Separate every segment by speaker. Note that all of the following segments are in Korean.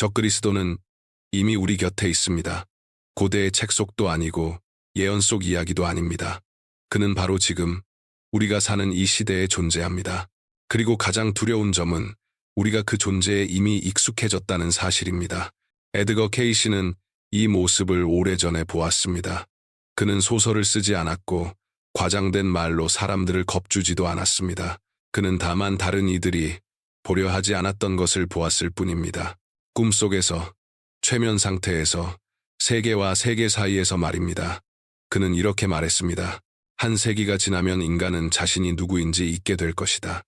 Speaker 1: 적그리스도는 이미 우리 곁에 있습니다. 고대의 책 속도 아니고 예언 속 이야기도 아닙니다. 그는 바로 지금 우리가 사는 이 시대에 존재합니다. 그리고 가장 두려운 점은 우리가 그 존재에 이미 익숙해졌다는 사실입니다. 에드거 케이시는 이 모습을 오래전에 보았습니다. 그는 소설을 쓰지 않았고 과장된 말로 사람들을 겁주지도 않았습니다. 그는 다만 다른 이들이 보려 하지 않았던 것을 보았을 뿐입니다. 꿈속에서, 최면 상태에서, 세계와 세계 사이에서 말입니다. 그는 이렇게 말했습니다. 한 세기가 지나면 인간은 자신이 누구인지 잊게 될 것이다.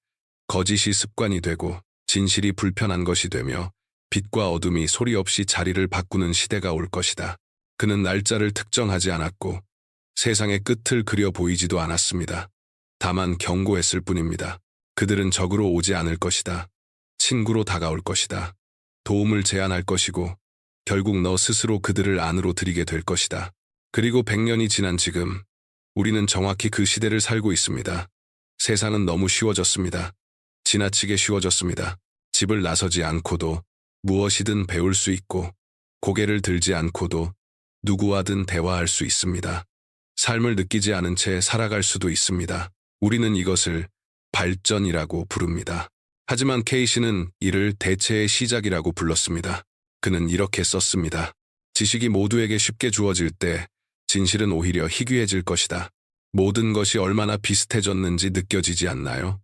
Speaker 1: 거짓이 습관이 되고 진실이 불편한 것이 되며 빛과 어둠이 소리 없이 자리를 바꾸는 시대가 올 것이다. 그는 날짜를 특정하지 않았고 세상의 끝을 그려 보이지도 않았습니다. 다만 경고했을 뿐입니다. 그들은 적으로 오지 않을 것이다. 친구로 다가올 것이다. 도움을 제안할 것이고 결국 너 스스로 그들을 안으로 들이게 될 것이다. 그리고 100년이 지난 지금 우리는 정확히 그 시대를 살고 있습니다. 세상은 너무 쉬워졌습니다. 지나치게 쉬워졌습니다. 집을 나서지 않고도 무엇이든 배울 수 있고 고개를 들지 않고도 누구와든 대화할 수 있습니다. 삶을 느끼지 않은 채 살아갈 수도 있습니다. 우리는 이것을 발전이라고 부릅니다. 하지만 케이시는 이를 대체의 시작이라고 불렀습니다. 그는 이렇게 썼습니다. 지식이 모두에게 쉽게 주어질 때 진실은 오히려 희귀해질 것이다. 모든 것이 얼마나 비슷해졌는지 느껴지지 않나요?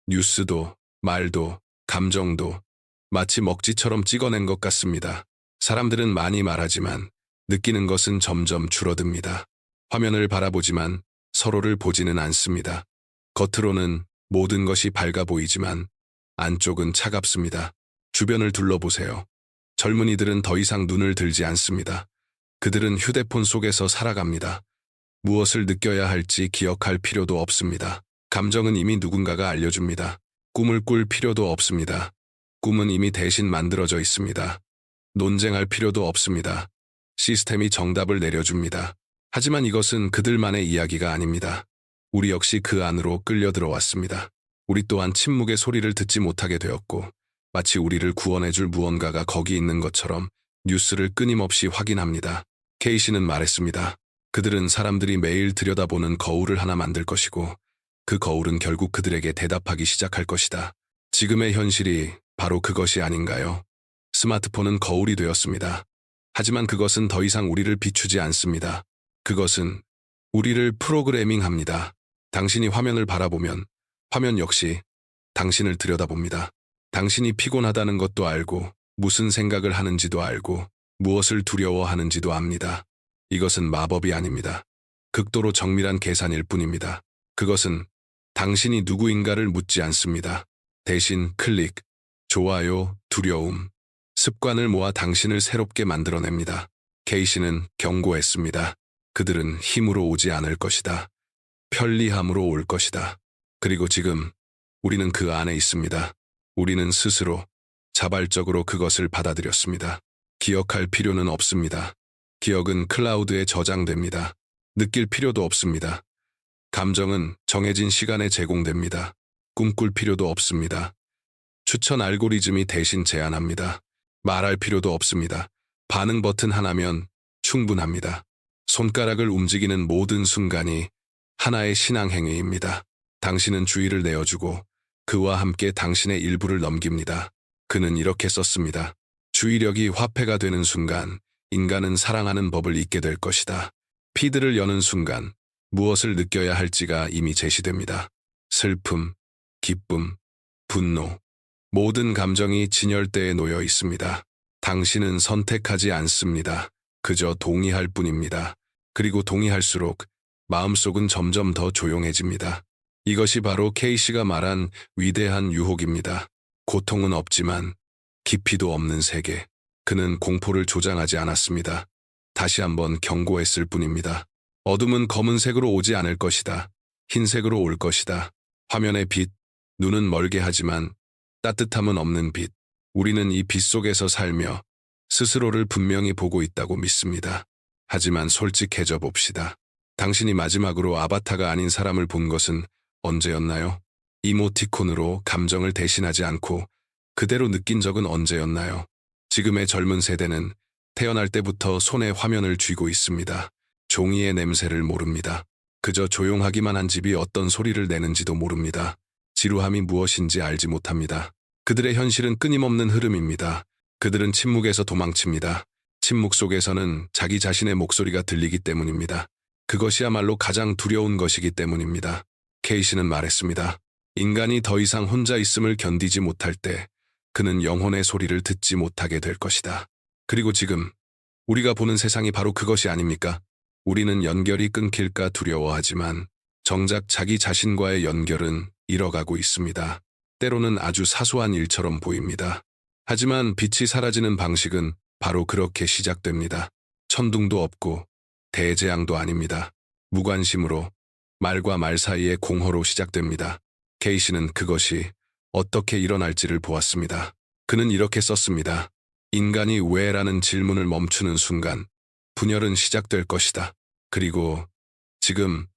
Speaker 1: 뉴스도, 말도, 감정도 마치 먹지처럼 찍어낸 것 같습니다. 사람들은 많이 말하지만 느끼는 것은 점점 줄어듭니다. 화면을 바라보지만 서로를 보지는 않습니다. 겉으로는 모든 것이 밝아 보이지만 안쪽은 차갑습니다. 주변을 둘러보세요. 젊은이들은 더 이상 눈을 들지 않습니다. 그들은 휴대폰 속에서 살아갑니다. 무엇을 느껴야 할지 기억할 필요도 없습니다. 감정은 이미 누군가가 알려줍니다. 꿈을 꿀 필요도 없습니다. 꿈은 이미 대신 만들어져 있습니다. 논쟁할 필요도 없습니다. 시스템이 정답을 내려줍니다. 하지만 이것은 그들만의 이야기가 아닙니다. 우리 역시 그 안으로 끌려 들어왔습니다. 우리 또한 침묵의 소리를 듣지 못하게 되었고 마치 우리를 구원해줄 무언가가 거기 있는 것처럼 뉴스를 끊임없이 확인합니다. 케이시는 말했습니다. 그들은 사람들이 매일 들여다보는 거울을 하나 만들 것이고 그 거울은 결국 그들에게 대답하기 시작할 것이다. 지금의 현실이 바로 그것이 아닌가요? 스마트폰은 거울이 되었습니다. 하지만 그것은 더 이상 우리를 비추지 않습니다. 그것은 우리를 프로그래밍합니다. 당신이 화면을 바라보면 화면 역시 당신을 들여다봅니다. 당신이 피곤하다는 것도 알고 무슨 생각을 하는지도 알고 무엇을 두려워하는지도 압니다. 이것은 마법이 아닙니다. 극도로 정밀한 계산일 뿐입니다. 그것은 당신이 누구인가를 묻지 않습니다. 대신 클릭, 좋아요, 두려움, 습관을 모아 당신을 새롭게 만들어냅니다. 케이시는 경고했습니다. 그들은 힘으로 오지 않을 것이다. 편리함으로 올 것이다. 그리고 지금 우리는 그 안에 있습니다. 우리는 스스로 자발적으로 그것을 받아들였습니다. 기억할 필요는 없습니다. 기억은 클라우드에 저장됩니다. 느낄 필요도 없습니다. 감정은 정해진 시간에 제공됩니다. 꿈꿀 필요도 없습니다. 추천 알고리즘이 대신 제안합니다. 말할 필요도 없습니다. 반응 버튼 하나면 충분합니다. 손가락을 움직이는 모든 순간이 하나의 신앙 행위입니다. 당신은 주의를 내어주고 그와 함께 당신의 일부를 넘깁니다. 그는 이렇게 썼습니다. 주의력이 화폐가 되는 순간 인간은 사랑하는 법을 잊게 될 것이다. 피드를 여는 순간 무엇을 느껴야 할지가 이미 제시됩니다. 슬픔, 기쁨, 분노, 모든 감정이 진열대에 놓여 있습니다. 당신은 선택하지 않습니다. 그저 동의할 뿐입니다. 그리고 동의할수록 마음속은 점점 더 조용해집니다. 이것이 바로 케이시가 말한 위대한 유혹입니다. 고통은 없지만 깊이도 없는 세계. 그는 공포를 조장하지 않았습니다. 다시 한번 경고했을 뿐입니다. 어둠은 검은색으로 오지 않을 것이다. 흰색으로 올 것이다. 화면의 빛, 눈은 멀게 하지만 따뜻함은 없는 빛. 우리는 이 빛 속에서 살며 스스로를 분명히 보고 있다고 믿습니다. 하지만 솔직해져 봅시다. 당신이 마지막으로 아바타가 아닌 사람을 본 것은 언제였나요? 이모티콘으로 감정을 대신하지 않고 그대로 느낀 적은 언제였나요? 지금의 젊은 세대는 태어날 때부터 손에 화면을 쥐고 있습니다. 종이의 냄새를 모릅니다. 그저 조용하기만 한 집이 어떤 소리를 내는지도 모릅니다. 지루함이 무엇인지 알지 못합니다. 그들의 현실은 끊임없는 흐름입니다. 그들은 침묵에서 도망칩니다. 침묵 속에서는 자기 자신의 목소리가 들리기 때문입니다. 그것이야말로 가장 두려운 것이기 때문입니다. 케이시는 말했습니다. 인간이 더 이상 혼자 있음을 견디지 못할 때 그는 영혼의 소리를 듣지 못하게 될 것이다. 그리고 지금 우리가 보는 세상이 바로 그것이 아닙니까? 우리는 연결이 끊길까 두려워하지만 정작 자기 자신과의 연결은 잃어가고 있습니다. 때로는 아주 사소한 일처럼 보입니다. 하지만 빛이 사라지는 방식은 바로 그렇게 시작됩니다. 천둥도 없고 대재앙도 아닙니다. 무관심으로 말과 말 사이의 공허로 시작됩니다. 케이시는 그것이 어떻게 일어날지를 보았습니다. 그는 이렇게 썼습니다. 인간이 왜라는 질문을 멈추는 순간 분열은 시작될 것이다. 그리고 지금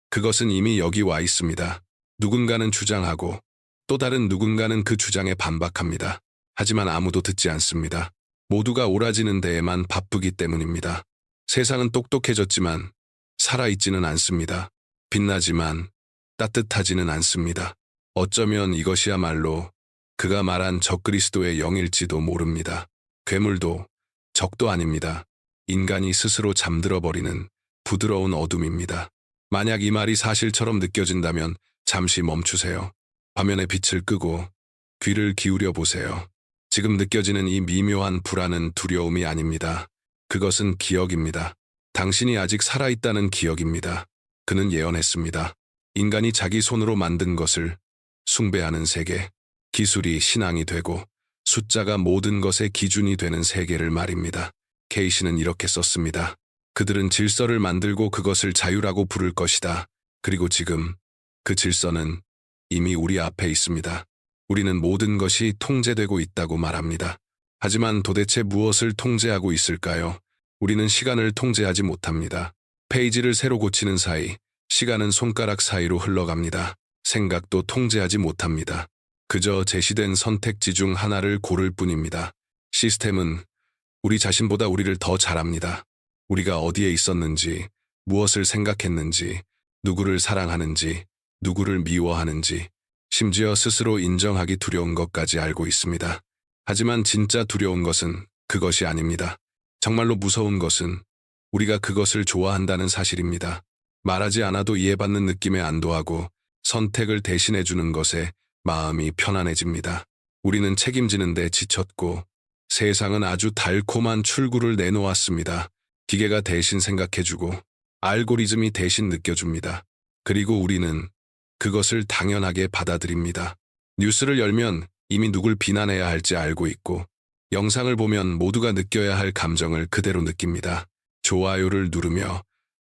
Speaker 1: 그것은 이미 여기 와 있습니다. 누군가는 주장하고 또 다른 누군가는 그 주장에 반박합니다. 하지만 아무도 듣지 않습니다. 모두가 오라지는 데에만 바쁘기 때문입니다. 세상은 똑똑해졌지만 살아있지는 않습니다. 빛나지만 따뜻하지는 않습니다. 어쩌면 이것이야말로 그가 말한 적그리스도의 영일지도 모릅니다. 괴물도 적도 아닙니다. 인간이 스스로 잠들어버리는 부드러운 어둠입니다. 만약 이 말이 사실처럼 느껴진다면 잠시 멈추세요. 화면의 빛을 끄고 귀를 기울여 보세요. 지금 느껴지는 이 미묘한 불안은 두려움이 아닙니다. 그것은 기억입니다. 당신이 아직 살아있다는 기억입니다. 그는 예언했습니다. 인간이 자기 손으로 만든 것을 숭배하는 세계, 기술이 신앙이 되고 숫자가 모든 것의 기준이 되는 세계를 말입니다. 케이시는 이렇게 썼습니다. 그들은 질서를 만들고 그것을 자유라고 부를 것이다. 그리고 지금 그 질서는 이미 우리 앞에 있습니다. 우리는 모든 것이 통제되고 있다고 말합니다. 하지만 도대체 무엇을 통제하고 있을까요? 우리는 시간을 통제하지 못합니다. 페이지를 새로 고치는 사이 시간은 손가락 사이로 흘러갑니다. 생각도 통제하지 못합니다. 그저 제시된 선택지 중 하나를 고를 뿐입니다. 시스템은 우리 자신보다 우리를 더 잘 압니다. 우리가 어디에 있었는지, 무엇을 생각했는지, 누구를 사랑하는지, 누구를 미워하는지, 심지어 스스로 인정하기 두려운 것까지 알고 있습니다. 하지만 진짜 두려운 것은 그것이 아닙니다. 정말로 무서운 것은 우리가 그것을 좋아한다는 사실입니다. 말하지 않아도 이해받는 느낌에 안도하고 선택을 대신해주는 것에 마음이 편안해집니다. 우리는 책임지는데 지쳤고 세상은 아주 달콤한 출구를 내놓았습니다. 기계가 대신 생각해주고 알고리즘이 대신 느껴줍니다. 그리고 우리는 그것을 당연하게 받아들입니다. 뉴스를 열면 이미 누굴 비난해야 할지 알고 있고 영상을 보면 모두가 느껴야 할 감정을 그대로 느낍니다. 좋아요를 누르며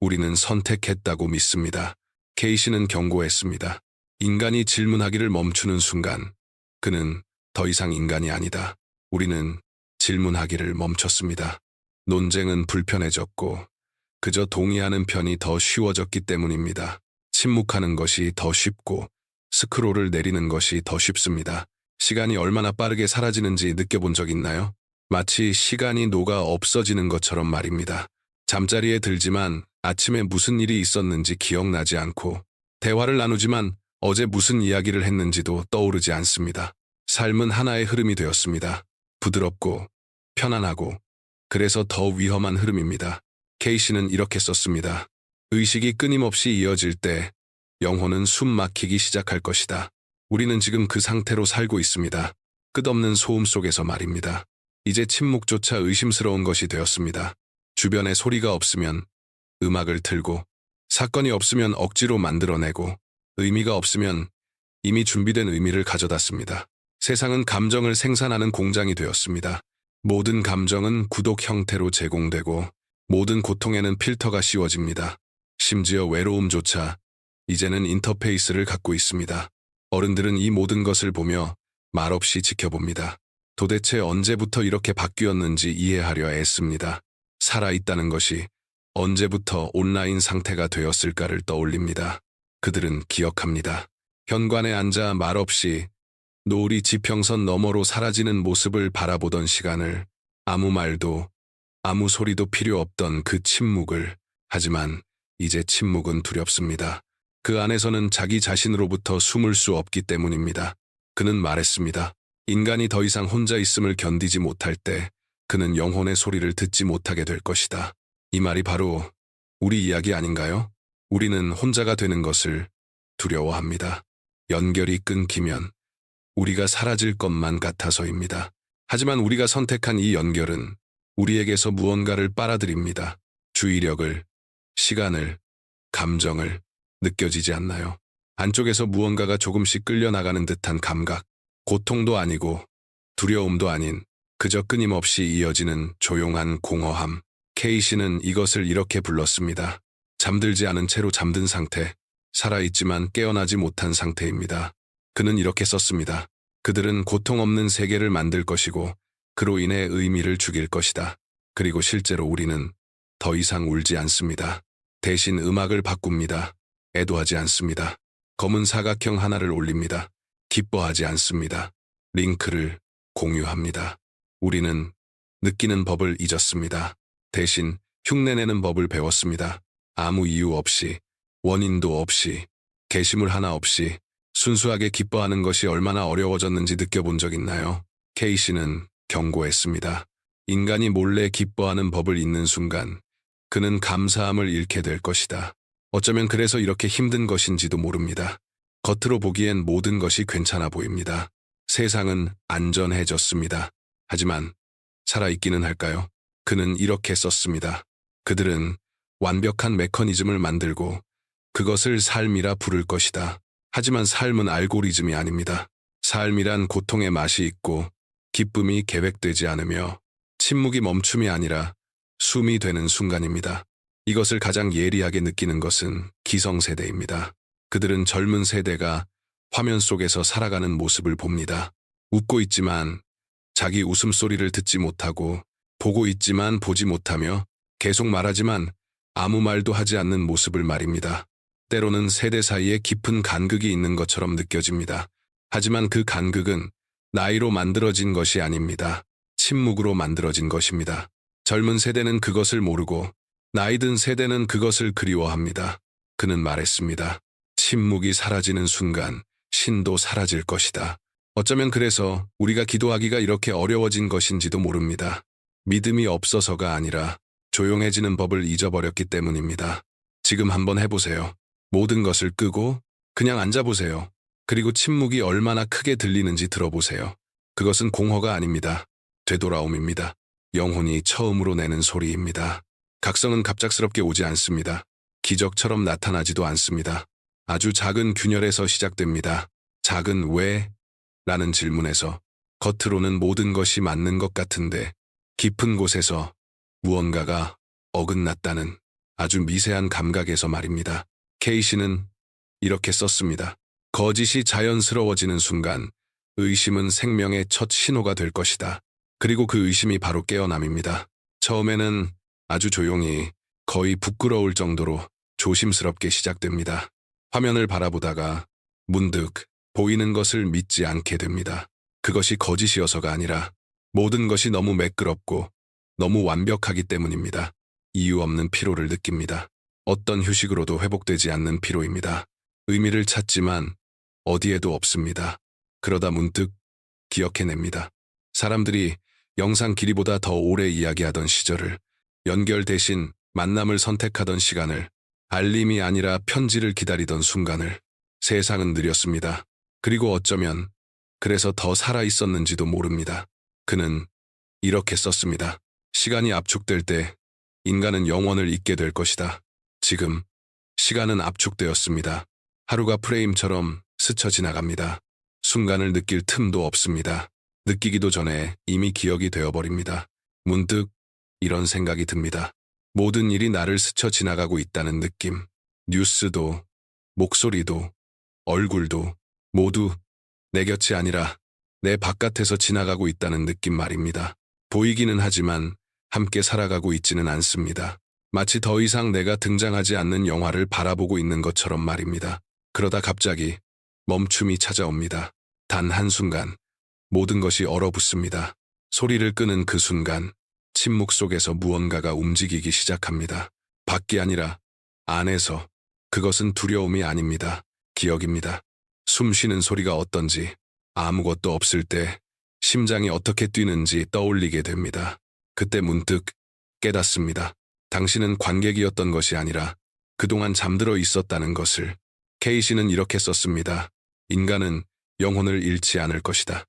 Speaker 1: 우리는 선택했다고 믿습니다. 케이시는 경고했습니다. 인간이 질문하기를 멈추는 순간 그는 더 이상 인간이 아니다. 우리는 질문하기를 멈췄습니다. 논쟁은 불편해졌고 그저 동의하는 편이 더 쉬워졌기 때문입니다. 침묵하는 것이 더 쉽고 스크롤을 내리는 것이 더 쉽습니다. 시간이 얼마나 빠르게 사라지는지 느껴본 적 있나요? 마치 시간이 녹아 없어지는 것처럼 말입니다. 잠자리에 들지만 아침에 무슨 일이 있었는지 기억나지 않고 대화를 나누지만 어제 무슨 이야기를 했는지도 떠오르지 않습니다. 삶은 하나의 흐름이 되었습니다. 부드럽고 편안하고 그래서 더 위험한 흐름입니다. 케이시는 이렇게 썼습니다. 의식이 끊임없이 이어질 때 영혼은 숨 막히기 시작할 것이다. 우리는 지금 그 상태로 살고 있습니다. 끝없는 소음 속에서 말입니다. 이제 침묵조차 의심스러운 것이 되었습니다. 주변에 소리가 없으면 음악을 틀고 사건이 없으면 억지로 만들어내고 의미가 없으면 이미 준비된 의미를 가져다 씁니다. 세상은 감정을 생산하는 공장이 되었습니다. 모든 감정은 구독 형태로 제공되고 모든 고통에는 필터가 씌워집니다. 심지어 외로움조차 이제는 인터페이스를 갖고 있습니다. 어른들은 이 모든 것을 보며 말없이 지켜봅니다. 도대체 언제부터 이렇게 바뀌었는지 이해하려 애씁니다. 살아있다는 것이 언제부터 온라인 상태가 되었을까를 떠올립니다. 그들은 기억합니다. 현관에 앉아 말없이 노을이 지평선 너머로 사라지는 모습을 바라보던 시간을 아무 말도, 아무 소리도 필요 없던 그 침묵을, 하지만 이제 침묵은 두렵습니다. 그 안에서는 자기 자신으로부터 숨을 수 없기 때문입니다. 그는 말했습니다. 인간이 더 이상 혼자 있음을 견디지 못할 때 그는 영혼의 소리를 듣지 못하게 될 것이다. 이 말이 바로 우리 이야기 아닌가요? 우리는 혼자가 되는 것을 두려워합니다. 연결이 끊기면 우리가 사라질 것만 같아서입니다. 하지만 우리가 선택한 이 연결은 우리에게서 무언가를 빨아들입니다. 주의력을, 시간을, 감정을. 느껴지지 않나요? 안쪽에서 무언가가 조금씩 끌려나가는 듯한 감각. 고통도 아니고 두려움도 아닌 그저 끊임없이 이어지는 조용한 공허함. 케이시는 이것을 이렇게 불렀습니다. 잠들지 않은 채로 잠든 상태, 살아있지만 깨어나지 못한 상태입니다. 그는 이렇게 썼습니다. 그들은 고통 없는 세계를 만들 것이고 그로 인해 의미를 죽일 것이다. 그리고 실제로 우리는 더 이상 울지 않습니다. 대신 음악을 바꿉니다. 애도하지 않습니다. 검은 사각형 하나를 올립니다. 기뻐하지 않습니다. 링크를 공유합니다. 우리는 느끼는 법을 잊었습니다. 대신 흉내내는 법을 배웠습니다. 아무 이유 없이, 원인도 없이, 게시물 하나 없이 순수하게 기뻐하는 것이 얼마나 어려워졌는지 느껴본 적 있나요? 케이시는 경고했습니다. 인간이 몰래 기뻐하는 법을 잊는 순간 그는 감사함을 잃게 될 것이다. 어쩌면 그래서 이렇게 힘든 것인지도 모릅니다. 겉으로 보기엔 모든 것이 괜찮아 보입니다. 세상은 안전해졌습니다. 하지만 살아있기는 할까요? 그는 이렇게 썼습니다. 그들은 완벽한 메커니즘을 만들고 그것을 삶이라 부를 것이다. 하지만 삶은 알고리즘이 아닙니다. 삶이란 고통의 맛이 있고 기쁨이 계획되지 않으며 침묵이 멈춤이 아니라 숨이 되는 순간입니다. 이것을 가장 예리하게 느끼는 것은 기성세대입니다. 그들은 젊은 세대가 화면 속에서 살아가는 모습을 봅니다. 웃고 있지만 자기 웃음소리를 듣지 못하고 보고 있지만 보지 못하며 계속 말하지만 아무 말도 하지 않는 모습을 말입니다. 때로는 세대 사이에 깊은 간극이 있는 것처럼 느껴집니다. 하지만 그 간극은 나이로 만들어진 것이 아닙니다. 침묵으로 만들어진 것입니다. 젊은 세대는 그것을 모르고 나이 든 세대는 그것을 그리워합니다. 그는 말했습니다. 침묵이 사라지는 순간 신도 사라질 것이다. 어쩌면 그래서 우리가 기도하기가 이렇게 어려워진 것인지도 모릅니다. 믿음이 없어서가 아니라 조용해지는 법을 잊어버렸기 때문입니다. 지금 한번 해보세요. 모든 것을 끄고 그냥 앉아보세요. 그리고 침묵이 얼마나 크게 들리는지 들어보세요. 그것은 공허가 아닙니다. 되돌아옴입니다. 영혼이 처음으로 내는 소리입니다. 각성은 갑작스럽게 오지 않습니다. 기적처럼 나타나지도 않습니다. 아주 작은 균열에서 시작됩니다. 작은 왜? 라는 질문에서 겉으로는 모든 것이 맞는 것 같은데 깊은 곳에서 무언가가 어긋났다는 아주 미세한 감각에서 말입니다. 케이시는 이렇게 썼습니다. 거짓이 자연스러워지는 순간 의심은 생명의 첫 신호가 될 것이다. 그리고 그 의심이 바로 깨어남입니다. 처음에는 아주 조용히 거의 부끄러울 정도로 조심스럽게 시작됩니다. 화면을 바라보다가 문득 보이는 것을 믿지 않게 됩니다. 그것이 거짓이어서가 아니라 모든 것이 너무 매끄럽고 너무 완벽하기 때문입니다. 이유 없는 피로를 느낍니다. 어떤 휴식으로도 회복되지 않는 피로입니다. 의미를 찾지만 어디에도 없습니다. 그러다 문득 기억해냅니다. 사람들이 영상 길이보다 더 오래 이야기하던 시절을, 연결 대신 만남을 선택하던 시간을, 알림이 아니라 편지를 기다리던 순간을. 세상은 느렸습니다. 그리고 어쩌면 그래서 더 살아있었는지도 모릅니다. 그는 이렇게 썼습니다. 시간이 압축될 때 인간은 영원을 잊게 될 것이다. 지금 시간은 압축되었습니다. 하루가 프레임처럼 스쳐 지나갑니다. 순간을 느낄 틈도 없습니다. 느끼기도 전에 이미 기억이 되어버립니다. 문득 이런 생각이 듭니다. 모든 일이 나를 스쳐 지나가고 있다는 느낌. 뉴스도, 목소리도, 얼굴도 모두 내 곁이 아니라 내 바깥에서 지나가고 있다는 느낌 말입니다. 보이기는 하지만 함께 살아가고 있지는 않습니다. 마치 더 이상 내가 등장하지 않는 영화를 바라보고 있는 것처럼 말입니다. 그러다 갑자기 멈춤이 찾아옵니다. 단 한순간 모든 것이 얼어붙습니다. 소리를 끄는 그 순간, 침묵 속에서 무언가가 움직이기 시작합니다. 밖이 아니라 안에서. 그것은 두려움이 아닙니다. 기억입니다. 숨 쉬는 소리가 어떤지, 아무것도 없을 때 심장이 어떻게 뛰는지 떠올리게 됩니다. 그때 문득 깨닫습니다. 당신은 관객이었던 것이 아니라 그동안 잠들어 있었다는 것을. 케이시는 이렇게 썼습니다. 인간은 영혼을 잃지 않을 것이다.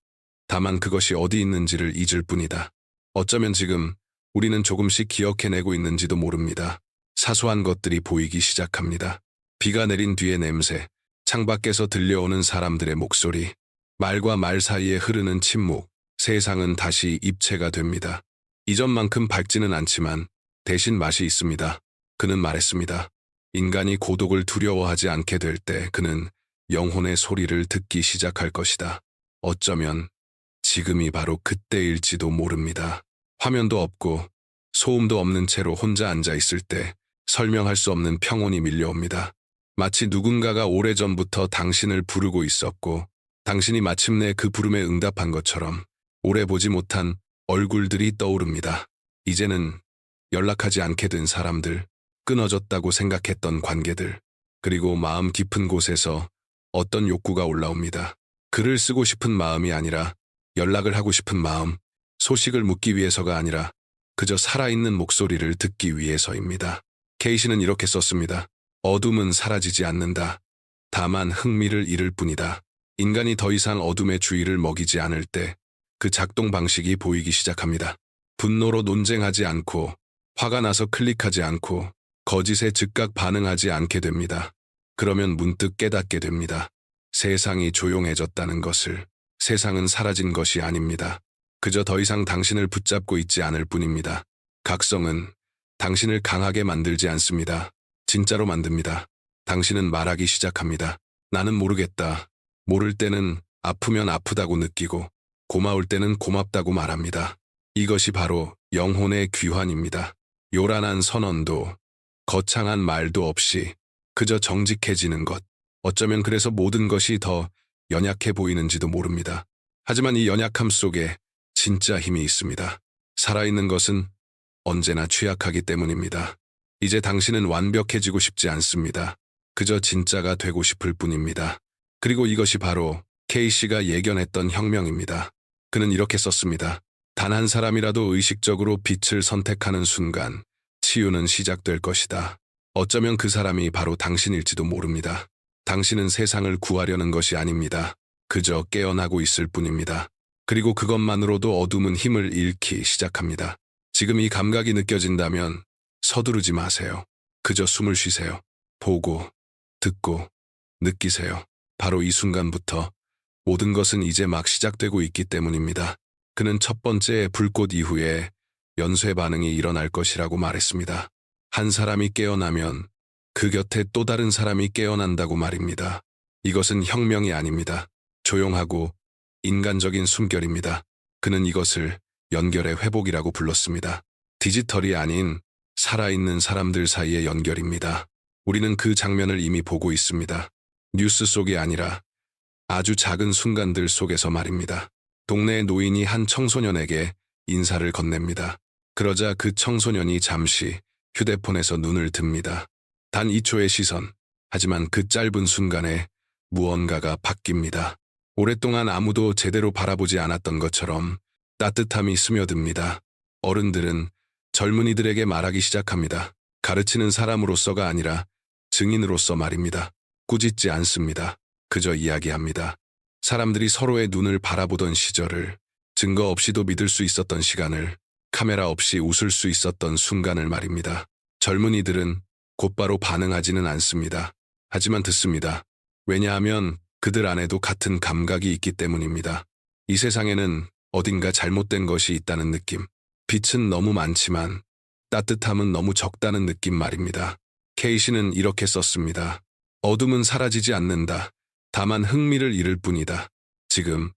Speaker 1: 다만 그것이 어디 있는지를 잊을 뿐이다. 어쩌면 지금 우리는 조금씩 기억해내고 있는지도 모릅니다. 사소한 것들이 보이기 시작합니다. 비가 내린 뒤의 냄새, 창밖에서 들려오는 사람들의 목소리, 말과 말 사이에 흐르는 침묵, 세상은 다시 입체가 됩니다. 이전만큼 밝지는 않지만 대신 맛이 있습니다. 그는 말했습니다. 인간이 고독을 두려워하지 않게 될 때 그는 영혼의 소리를 듣기 시작할 것이다. 어쩌면 지금이 바로 그때일지도 모릅니다. 화면도 없고 소음도 없는 채로 혼자 앉아 있을 때 설명할 수 없는 평온이 밀려옵니다. 마치 누군가가 오래전부터 당신을 부르고 있었고 당신이 마침내 그 부름에 응답한 것처럼 오래 보지 못한 얼굴들이 떠오릅니다. 이제는 연락하지 않게 된 사람들, 끊어졌다고 생각했던 관계들, 그리고 마음 깊은 곳에서 어떤 욕구가 올라옵니다. 글을 쓰고 싶은 마음이 아니라 연락을 하고 싶은 마음, 소식을 묻기 위해서가 아니라 그저 살아있는 목소리를 듣기 위해서입니다. 케이시는 이렇게 썼습니다. 어둠은 사라지지 않는다. 다만 흥미를 잃을 뿐이다. 인간이 더 이상 어둠의 주의를 먹이지 않을 때 그 작동 방식이 보이기 시작합니다. 분노로 논쟁하지 않고, 화가 나서 클릭하지 않고, 거짓에 즉각 반응하지 않게 됩니다. 그러면 문득 깨닫게 됩니다. 세상이 조용해졌다는 것을. 세상은 사라진 것이 아닙니다. 그저 더 이상 당신을 붙잡고 있지 않을 뿐입니다. 각성은 당신을 강하게 만들지 않습니다. 진짜로 만듭니다. 당신은 말하기 시작합니다. 나는 모르겠다. 모를 때는 아프면 아프다고 느끼고 고마울 때는 고맙다고 말합니다. 이것이 바로 영혼의 귀환입니다. 요란한 선언도, 거창한 말도 없이 그저 정직해지는 것. 어쩌면 그래서 모든 것이 더 연약해 보이는지도 모릅니다. 하지만 이 연약함 속에 진짜 힘이 있습니다. 살아있는 것은 언제나 취약하기 때문입니다. 이제 당신은 완벽해지고 싶지 않습니다. 그저 진짜가 되고 싶을 뿐입니다. 그리고 이것이 바로 케이시가 예견했던 혁명입니다. 그는 이렇게 썼습니다. 단 한 사람이라도 의식적으로 빛을 선택하는 순간 치유는 시작될 것이다. 어쩌면 그 사람이 바로 당신일지도 모릅니다. 당신은 세상을 구하려는 것이 아닙니다. 그저 깨어나고 있을 뿐입니다. 그리고 그것만으로도 어둠은 힘을 잃기 시작합니다. 지금 이 감각이 느껴진다면 서두르지 마세요. 그저 숨을 쉬세요. 보고, 듣고, 느끼세요. 바로 이 순간부터 모든 것은 이제 막 시작되고 있기 때문입니다. 그는 첫 번째 불꽃 이후에 연쇄 반응이 일어날 것이라고 말했습니다. 한 사람이 깨어나면 그 곁에 또 다른 사람이 깨어난다고 말입니다. 이것은 혁명이 아닙니다. 조용하고 인간적인 숨결입니다. 그는 이것을 연결의 회복이라고 불렀습니다. 디지털이 아닌 살아있는 사람들 사이의 연결입니다. 우리는 그 장면을 이미 보고 있습니다. 뉴스 속이 아니라 아주 작은 순간들 속에서 말입니다. 동네의 노인이 한 청소년에게 인사를 건넵니다. 그러자 그 청소년이 잠시 휴대폰에서 눈을 듭니다. 단 2초의 시선. 하지만 그 짧은 순간에 무언가가 바뀝니다. 오랫동안 아무도 제대로 바라보지 않았던 것처럼 따뜻함이 스며듭니다. 어른들은 젊은이들에게 말하기 시작합니다. 가르치는 사람으로서가 아니라 증인으로서 말입니다. 꾸짖지 않습니다. 그저 이야기합니다. 사람들이 서로의 눈을 바라보던 시절을, 증거 없이도 믿을 수 있었던 시간을, 카메라 없이 웃을 수 있었던 순간을 말입니다. 젊은이들은 곧바로 반응하지는 않습니다. 하지만 듣습니다. 왜냐하면 그들 안에도 같은 감각이 있기 때문입니다. 이 세상에는 어딘가 잘못된 것이 있다는 느낌. 빛은 너무 많지만 따뜻함은 너무 적다는 느낌 말입니다. 케이시는 이렇게 썼습니다. 어둠은 사라지지 않는다. 다만 흥미를 잃을 뿐이다. 지금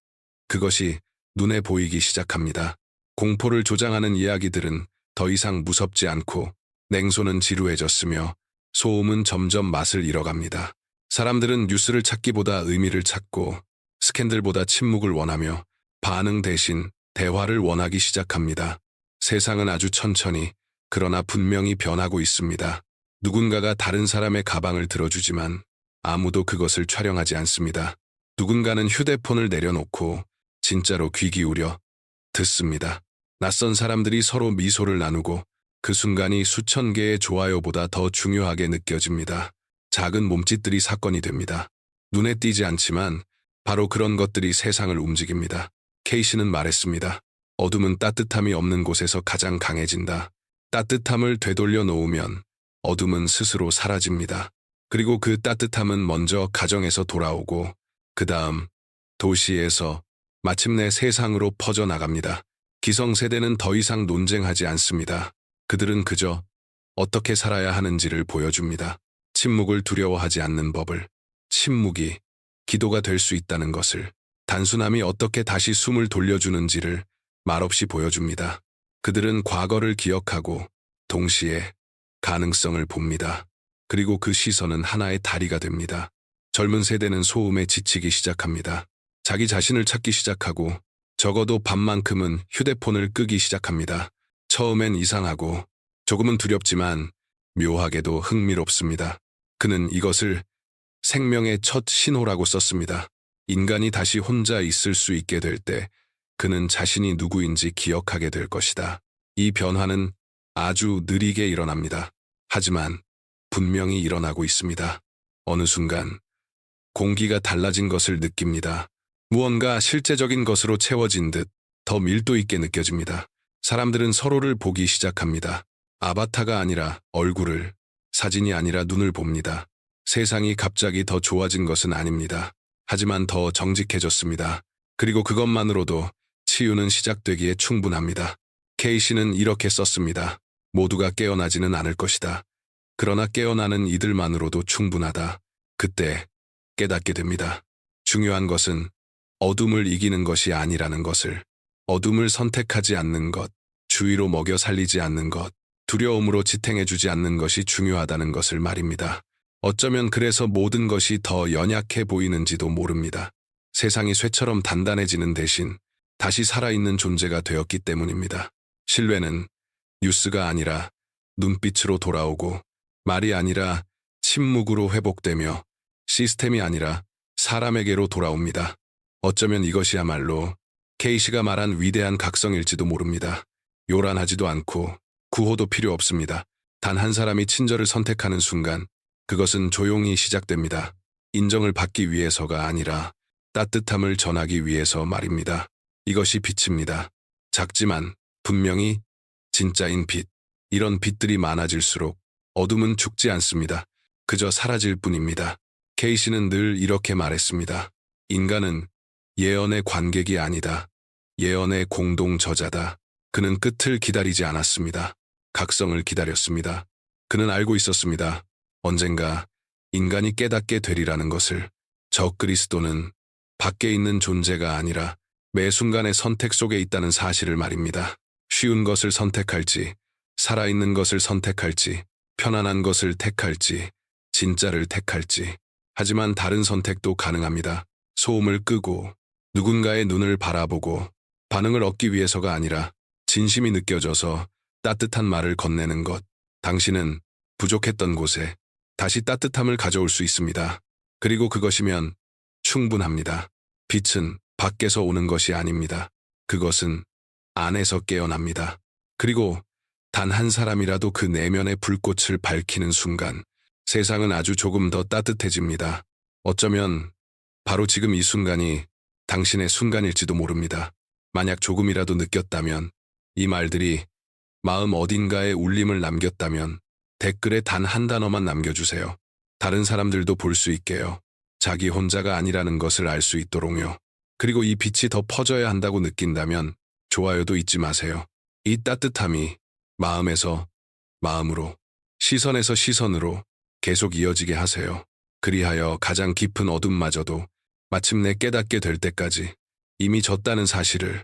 Speaker 1: 그것이 눈에 보이기 시작합니다. 공포를 조장하는 이야기들은 더 이상 무섭지 않고 냉소는 지루해졌으며 소음은 점점 맛을 잃어갑니다. 사람들은 뉴스를 찾기보다 의미를 찾고 스캔들보다 침묵을 원하며 반응 대신 대화를 원하기 시작합니다. 세상은 아주 천천히, 그러나 분명히 변하고 있습니다. 누군가가 다른 사람의 가방을 들어주지만 아무도 그것을 촬영하지 않습니다. 누군가는 휴대폰을 내려놓고 진짜로 귀 기울여 듣습니다. 낯선 사람들이 서로 미소를 나누고 그 순간이 수천 개의 좋아요보다 더 중요하게 느껴집니다. 작은 몸짓들이 사건이 됩니다. 눈에 띄지 않지만 바로 그런 것들이 세상을 움직입니다. 케이시는 말했습니다. 어둠은 따뜻함이 없는 곳에서 가장 강해진다. 따뜻함을 되돌려 놓으면 어둠은 스스로 사라집니다. 그리고 그 따뜻함은 먼저 가정에서 돌아오고 그 다음 도시에서 마침내 세상으로 퍼져나갑니다. 기성세대는 더 이상 논쟁하지 않습니다. 그들은 그저 어떻게 살아야 하는지를 보여줍니다. 침묵을 두려워하지 않는 법을, 침묵이 기도가 될 수 있다는 것을, 단순함이 어떻게 다시 숨을 돌려주는지를 말없이 보여줍니다. 그들은 과거를 기억하고 동시에 가능성을 봅니다. 그리고 그 시선은 하나의 다리가 됩니다. 젊은 세대는 소음에 지치기 시작합니다. 자기 자신을 찾기 시작하고 적어도 반만큼은 휴대폰을 끄기 시작합니다. 처음엔 이상하고 조금은 두렵지만 묘하게도 흥미롭습니다. 그는 이것을 생명의 첫 신호라고 썼습니다. 인간이 다시 혼자 있을 수 있게 될 때 그는 자신이 누구인지 기억하게 될 것이다. 이 변화는 아주 느리게 일어납니다. 하지만 분명히 일어나고 있습니다. 어느 순간 공기가 달라진 것을 느낍니다. 무언가 실제적인 것으로 채워진 듯 더 밀도 있게 느껴집니다. 사람들은 서로를 보기 시작합니다. 아바타가 아니라 얼굴을, 사진이 아니라 눈을 봅니다. 세상이 갑자기 더 좋아진 것은 아닙니다. 하지만 더 정직해졌습니다. 그리고 그것만으로도 치유는 시작되기에 충분합니다. 케이시는 이렇게 썼습니다. 모두가 깨어나지는 않을 것이다. 그러나 깨어나는 이들만으로도 충분하다. 그때 깨닫게 됩니다. 중요한 것은 어둠을 이기는 것이 아니라는 것을, 어둠을 선택하지 않는 것, 주위로 먹여 살리지 않는 것, 두려움으로 지탱해주지 않는 것이 중요하다는 것을 말입니다. 어쩌면 그래서 모든 것이 더 연약해 보이는지도 모릅니다. 세상이 쇠처럼 단단해지는 대신 다시 살아있는 존재가 되었기 때문입니다. 신뢰는 뉴스가 아니라 눈빛으로 돌아오고, 말이 아니라 침묵으로 회복되며, 시스템이 아니라 사람에게로 돌아옵니다. 어쩌면 이것이야말로 케이시가 말한 위대한 각성일지도 모릅니다. 요란하지도 않고 구호도 필요 없습니다. 단 한 사람이 친절을 선택하는 순간 그것은 조용히 시작됩니다. 인정을 받기 위해서가 아니라 따뜻함을 전하기 위해서 말입니다. 이것이 빛입니다. 작지만 분명히 진짜인 빛. 이런 빛들이 많아질수록 어둠은 죽지 않습니다. 그저 사라질 뿐입니다. 케이시는 늘 이렇게 말했습니다. 인간은 예언의 관객이 아니다. 예언의 공동 저자다. 그는 끝을 기다리지 않았습니다. 각성을 기다렸습니다. 그는 알고 있었습니다. 언젠가 인간이 깨닫게 되리라는 것을. 적그리스도는 밖에 있는 존재가 아니라 매 순간의 선택 속에 있다는 사실을 말입니다. 쉬운 것을 선택할지, 살아있는 것을 선택할지, 편안한 것을 택할지, 진짜를 택할지. 하지만 다른 선택도 가능합니다. 소음을 끄고 누군가의 눈을 바라보고 반응을 얻기 위해서가 아니라 진심이 느껴져서 따뜻한 말을 건네는 것. 당신은 부족했던 곳에 다시 따뜻함을 가져올 수 있습니다. 그리고 그것이면 충분합니다. 빛은 밖에서 오는 것이 아닙니다. 그것은 안에서 깨어납니다. 그리고 단 한 사람이라도 그 내면의 불꽃을 밝히는 순간 세상은 아주 조금 더 따뜻해집니다. 어쩌면 바로 지금 이 순간이 당신의 순간일지도 모릅니다. 만약 조금이라도 느꼈다면, 이 말들이 마음 어딘가에 울림을 남겼다면 댓글에 단 한 단어만 남겨주세요. 다른 사람들도 볼 수 있게요. 자기 혼자가 아니라는 것을 알 수 있도록요. 그리고 이 빛이 더 퍼져야 한다고 느낀다면 좋아요도 잊지 마세요. 이 따뜻함이 마음에서 마음으로, 시선에서 시선으로 계속 이어지게 하세요. 그리하여 가장 깊은 어둠마저도 마침내 깨닫게 될 때까지 이미 졌다는 사실을